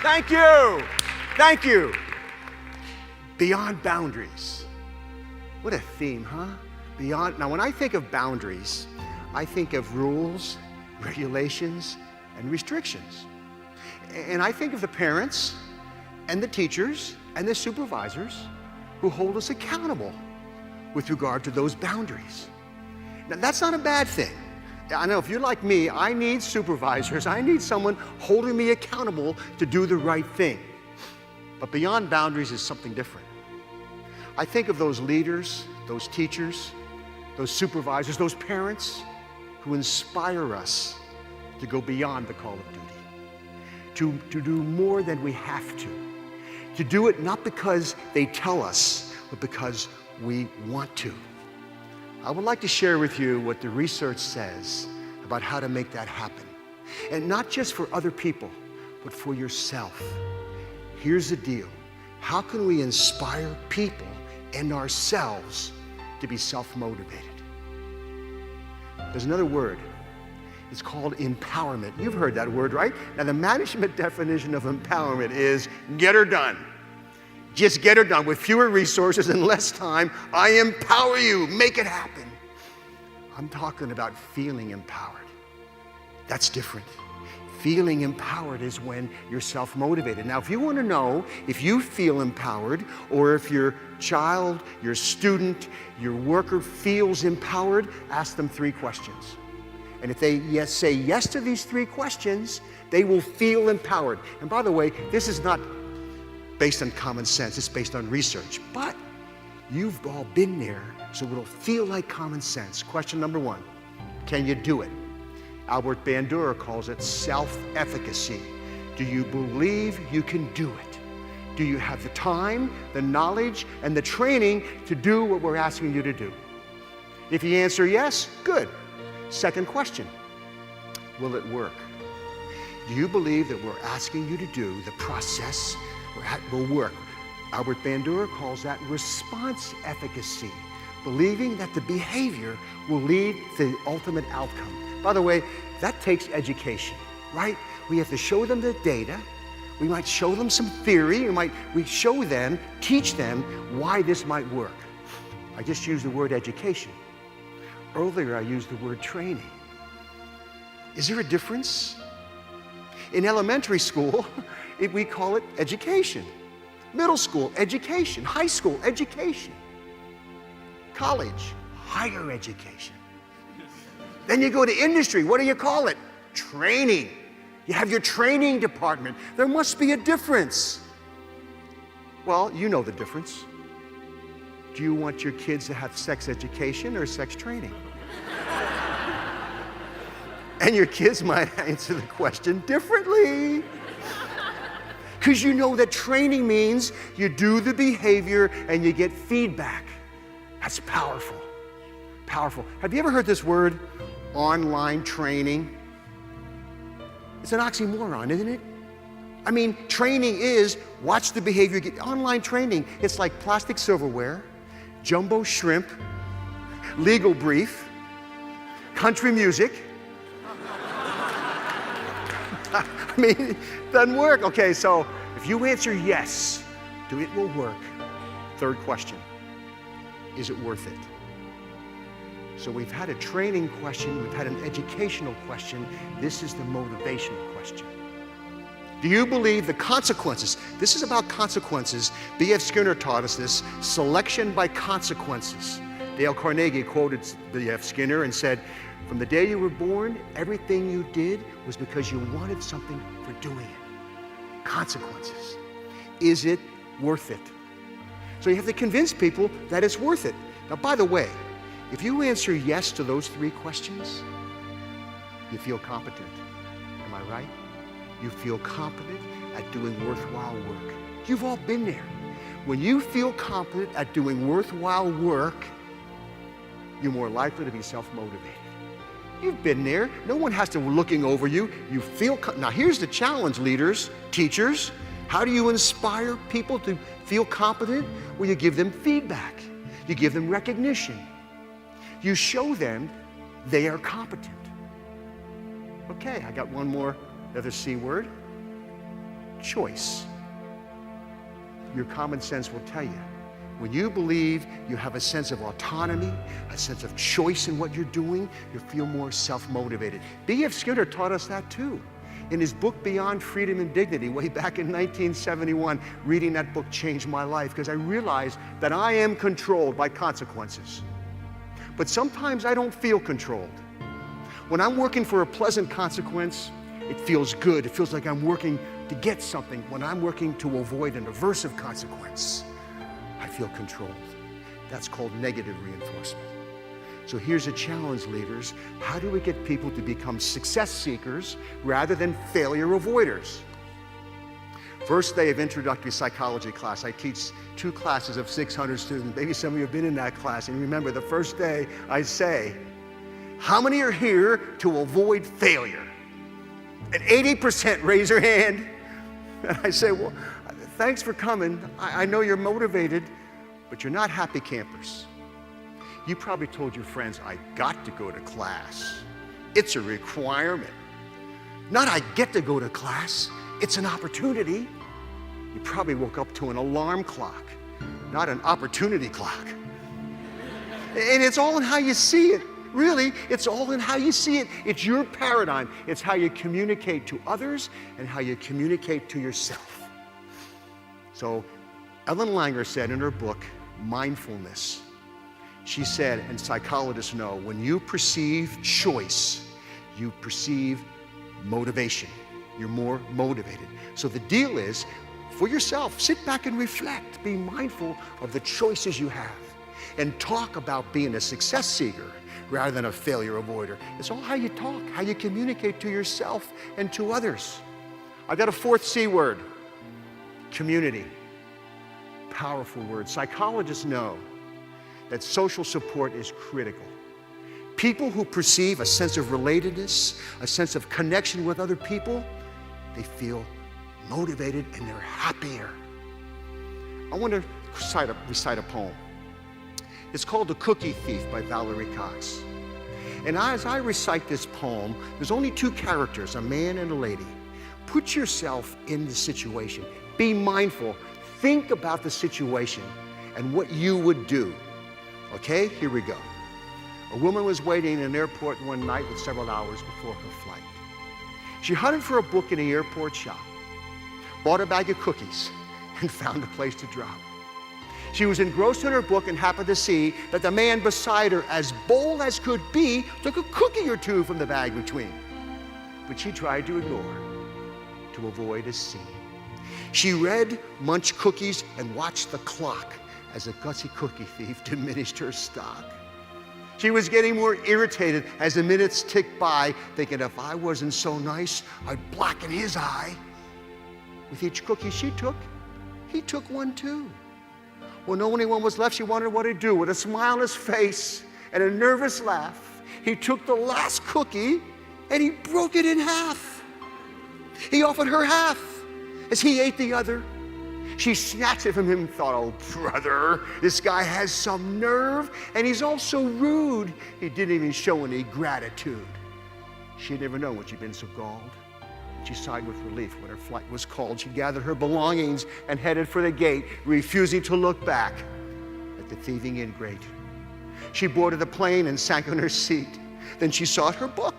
Thank you. Thank you. Beyond boundaries. What a theme, huh? Beyond. Now, when I think of boundaries, I think of rules, regulations, and restrictions. And I think of the parents and the teachers and the supervisors who hold us accountable with regard to those boundaries. Now, that's not a bad thing. I know if you're like me, I need supervisors. I need someone holding me accountable to do the right thing. But beyond boundaries is something different. I think of those leaders, those teachers, those supervisors, those parents who inspire us to go beyond the call of duty, to do more than we have to do it not because they tell us, but because we want to. I would like to share with you what the research says about how to make that happen. And not just for other people, but for yourself. Here's the deal. How can we inspire people and ourselves to be self-motivated? There's another word. It's called empowerment. You've heard that word, right? Now, the management definition of empowerment is get her done. Just get her done with fewer resources and less time. I empower you. Make it happen. I'm talking about feeling empowered. That's different. Feeling empowered is when you're self-motivated. Now, if you want to know if you feel empowered or if your child, your student, your worker feels empowered, ask them 3 questions. And if they say yes to these 3 questions, they will feel empowered. And by the way, this is not based on common sense, it's based on research. But you've all been there, so it'll feel like common sense. Question number 1, can you do it? Albert Bandura calls it self-efficacy. Do you believe you can do it? Do you have the time, the knowledge, and the training to do what we're asking you to do? If you answer yes, good. Second question, will it work? Do you believe that we're asking you to do the process will work? Albert Bandura calls that response efficacy, believing that the behavior will lead to the ultimate outcome. By the way, that takes education, right? We have to show them the data. We might show them some theory. We show them, teach them why this might work. I just used the word education. Earlier, I used the word training. Is there a difference? In elementary school, we call it education. Middle school, education. High school, education. College, higher education. Then you go to industry. What do you call it? Training. You have your training department. There must be a difference. Well, you know the difference. Do you want your kids to have sex education or sex training? And your kids might answer the question differently. Because you know that training means you do the behavior and you get feedback. That's powerful. Powerful. Have you ever heard this word, online training? It's an oxymoron, isn't it? I mean, training is watch the behavior. Online training, it's like plastic silverware, jumbo shrimp, legal brief, country music. I mean, it doesn't work. Okay, so if you answer yes, it will work. Third question, is it worth it? So we've had a training question, we've had an educational question. This is the motivational question. Do you believe the consequences? This is about consequences. B.F. Skinner taught us this, selection by consequences. Dale Carnegie quoted B.F. Skinner and said, from the day you were born, everything you did was because you wanted something for doing it. Consequences. Is it worth it? So you have to convince people that it's worth it. Now, by the way, if you answer yes to those 3 questions, you feel competent. Am I right? You feel competent at doing worthwhile work. You've all been there. When you feel competent at doing worthwhile work, you're more likely to be self-motivated. You've been there. No one has to be looking over you. You feel, now here's the challenge, leaders, teachers. How do you inspire people to feel competent? Well, you give them feedback. You give them recognition. You show them they are competent. Okay, I got one more, another C word. choice. Your common sense will tell you. When you believe you have a sense of autonomy, a sense of choice in what you're doing, you feel more self-motivated. B.F. Skinner taught us that too. In his book, Beyond Freedom and Dignity, way back in 1971, reading that book changed my life because I realized that I am controlled by consequences. But sometimes I don't feel controlled. When I'm working for a pleasant consequence, it feels good. It feels like I'm working to get something. When I'm working to avoid an aversive consequence, I feel controlled. That's called negative reinforcement. So here's a challenge, leaders. How do we get people to become success seekers rather than failure avoiders? First day of introductory psychology class. I teach 2 classes of 600 students. Maybe some of you have been in that class. And remember, the first day I say, how many are here to avoid failure? And 80% raise their hand. And I say, well, thanks for coming. I know you're motivated, but you're not happy campers. You probably told your friends, I got to go to class. It's a requirement. Not I get to go to class, it's an opportunity. You probably woke up to an alarm clock, not an opportunity clock. And it's all in how you see it. Really, it's all in how you see it. It's your paradigm. It's how you communicate to others and how you communicate to yourself. So Ellen Langer said in her book, Mindfulness, she said, and psychologists know, when you perceive choice, you perceive motivation. You're more motivated. So the deal is, for yourself, sit back and reflect. Be mindful of the choices you have. And talk about being a success seeker rather than a failure avoider. It's all how you talk, how you communicate to yourself and to others. I've got a 4th C word, community. Powerful word. Psychologists know that social support is critical. People who perceive a sense of relatedness, a sense of connection with other people, they feel motivated and they're happier. I want to recite a poem. It's called The Cookie Thief by Valerie Cox. And as I recite this poem, there's only 2 characters, a man and a lady. Put yourself in the situation. Be mindful. Think about the situation and what you would do. Okay, here we go. A woman was waiting in an airport one night with several hours before her flight. She hunted for a book in the airport shop, bought a bag of cookies, and found a place to drop. She was engrossed in her book and happened to see that the man beside her, as bold as could be, took a cookie or 2 from the bag between. But she tried to ignore, to avoid a scene. She read, munched cookies, and watched the clock as a gutsy cookie thief diminished her stock. She was getting more irritated as the minutes ticked by, thinking if I wasn't so nice, I'd blacken his eye. With each cookie she took, he took one too. When no one was left, she wondered what he'd do. With a smile on his face and a nervous laugh, he took the last cookie and he broke it in half. He offered her half as he ate the other. She snatched it from him and thought, oh, brother, this guy has some nerve, and he's also rude. He didn't even show any gratitude. She'd never known when she'd been so galled. She sighed with relief when her flight was called. She gathered her belongings and headed for the gate, refusing to look back at the thieving ingrate. She boarded the plane and sank on her seat. Then she sought her book,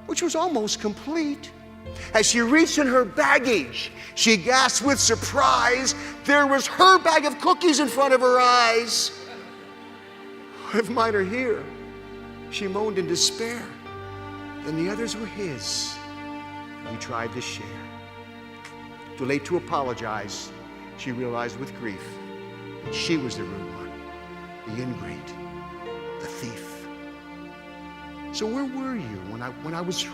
which was almost complete. As she reached in her baggage, she gasped with surprise. There was her bag of cookies in front of her eyes. If mine are here, she moaned in despair. Then the others were his. He tried to share. Too late to apologize, she realized with grief that she was the rude one, the ingrate, the thief. So where were you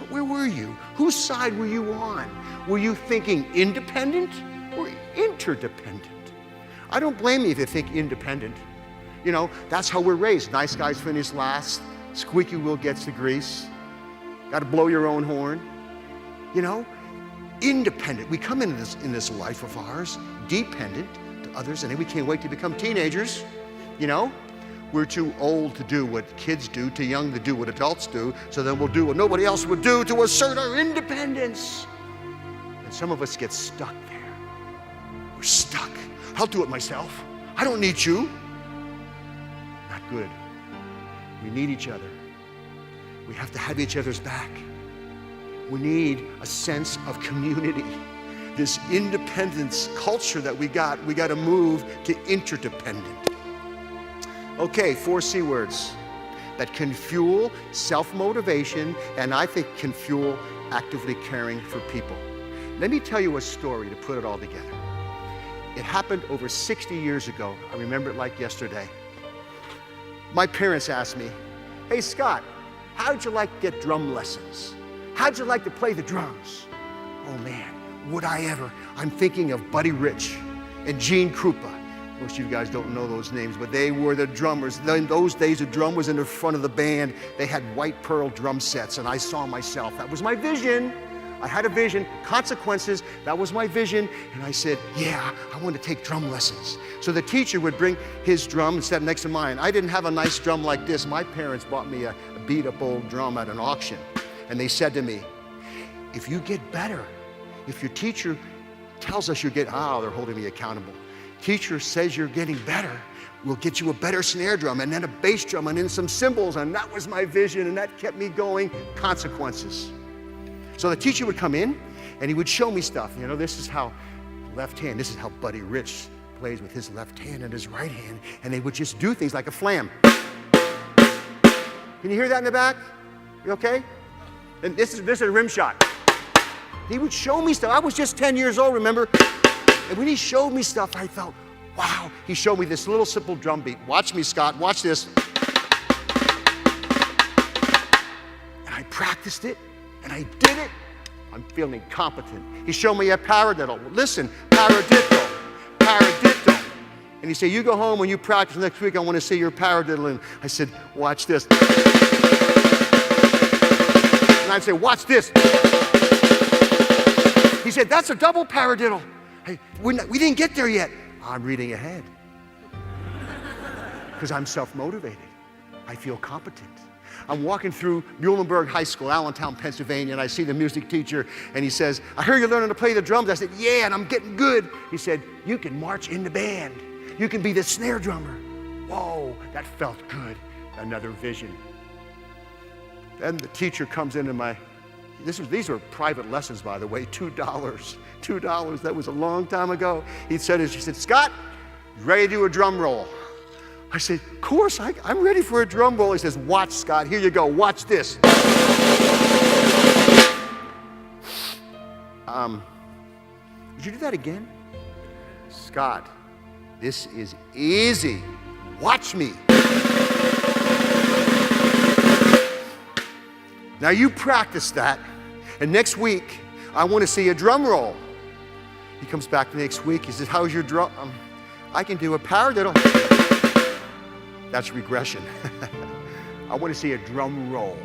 where were you? Whose side were you on? Were you thinking independent or interdependent? I don't blame you if you think independent. You know, that's how we're raised. Nice guys finish last. Squeaky wheel gets the grease. Got to blow your own horn. You know, independent. We come into this life of ours dependent to others, and then we can't wait to become teenagers. You know, we're too old to do what kids do, too young to do what adults do, so then we'll do what nobody else would do to assert our independence. And some of us get stuck there. We're stuck. I'll do it myself. I don't need you. Not good. We need each other. We have to have each other's back. We need a sense of community. This independence culture that we got to move to interdependent. Okay, 4 C words that can fuel self-motivation and I think can fuel actively caring for people. Let me tell you a story to put it all together. It happened over 60 years ago. I remember it like yesterday. My parents asked me, "Hey Scott, how'd you like to get drum lessons? How'd you like to play the drums?" Oh man, would I ever? I'm thinking of Buddy Rich and Gene Krupa. Most of you guys don't know those names, but they were the drummers. In those days, the drum was in the front of the band. They had white pearl drum sets, and I saw myself. That was my vision. I had a vision, consequences, that was my vision. And I said, yeah, I want to take drum lessons. So the teacher would bring his drum and set next to mine. I didn't have a nice drum like this. My parents bought me a beat up old drum at an auction. And they said to me, if you get better, if your teacher tells us you're getting, they're holding me accountable. Teacher says you're getting better, we'll get you a better snare drum and then a bass drum and then some cymbals. And that was my vision and that kept me going, consequences. So the teacher would come in and he would show me stuff. You know, this is how left hand, this is how Buddy Rich plays with his left hand and his right hand. And they would just do things like a flam. Can you hear that in the back? You okay? And this is a rim shot. He would show me stuff. I was just 10 years old, remember? And when he showed me stuff, I thought, wow. He showed me this little simple drum beat. Watch me, Scott, watch this. And I practiced it, and I did it. I'm feeling competent. He showed me a paradiddle. Listen, paradiddle, paradiddle. And he said, you go home when you practice next week, I want to see your paradiddle. And I said, watch this. And I'd say, watch this. He said, that's a double paradiddle. Hey, we didn't get there yet. I'm reading ahead. Because I'm self-motivated. I feel competent. I'm walking through Muhlenberg High School, Allentown, Pennsylvania, and I see the music teacher, and he says, I heard you're learning to play the drums. I said, yeah, and I'm getting good. He said, you can march in the band. You can be the snare drummer. Whoa, that felt good. Another vision. Then the teacher comes into these were private lessons, by the way, $2. $2, that was a long time ago. She said, Scott, you ready to do a drum roll? I said, of course, I'm ready for a drum roll. He says, watch, Scott, here you go, watch this. Would you do that again? Scott, this is easy. Watch me. Now you practice that, and next week, I want to see a drum roll. He comes back the next week, he says, how's your drum? I can do a paradiddle. That's regression. I want to see a drum roll.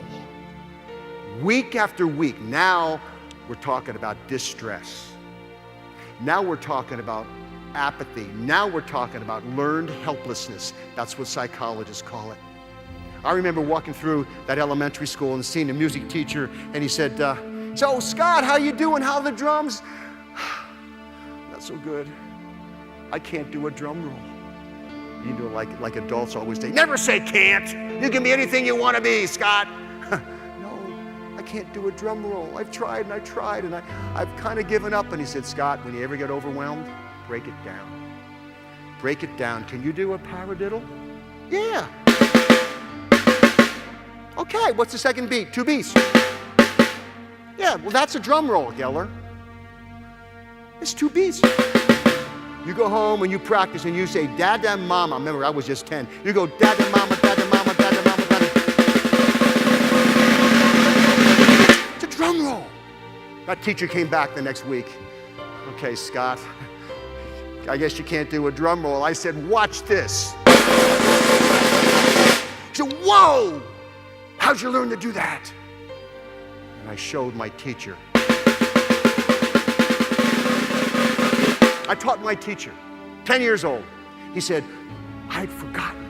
Week after week, now we're talking about distress. Now we're talking about apathy. Now we're talking about learned helplessness. That's what psychologists call it. I remember walking through that elementary school and seeing the music teacher, and he said, so Scott, how you doing? How are the drums? Not so good. I can't do a drum roll. You know, like adults always say, never say can't. You can be anything you want to be, Scott. No, I can't do a drum roll. I've tried and I've tried, and I've kind of given up. And he said, Scott, when you ever get overwhelmed, break it down. Break it down. Can you do a paradiddle? Yeah. Okay, what's the second beat? 2 beats. Yeah, well, that's a drum roll, Geller. It's 2 beats. You go home and you practice and you say, Dada Mama. Remember, I was just 10. You go, Dada Mama, Dada Mama, Dada Mama, Dada. It's a drum roll. That teacher came back the next week. Okay, Scott, I guess you can't do a drum roll. I said, watch this. He said, whoa, how'd you learn to do that? And I showed my teacher. I taught my teacher, 10 years old. He said, I'd forgotten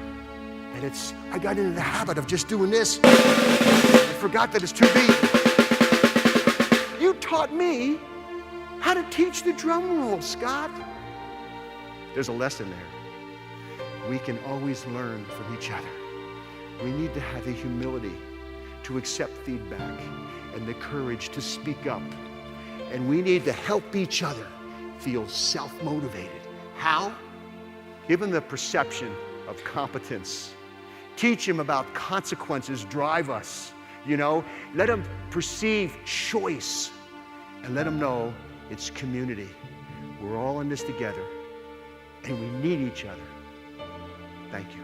that I got into the habit of just doing this. I forgot that it's 2 beats. You taught me how to teach the drum roll, Scott. There's a lesson there. We can always learn from each other. We need to have the humility to accept feedback and the courage to speak up. And we need to help each other feel self-motivated. How? Give them the perception of competence. Teach them about consequences drive us. Let them perceive choice, and let them know it's community. We're all in this together, and we need each other. Thank you.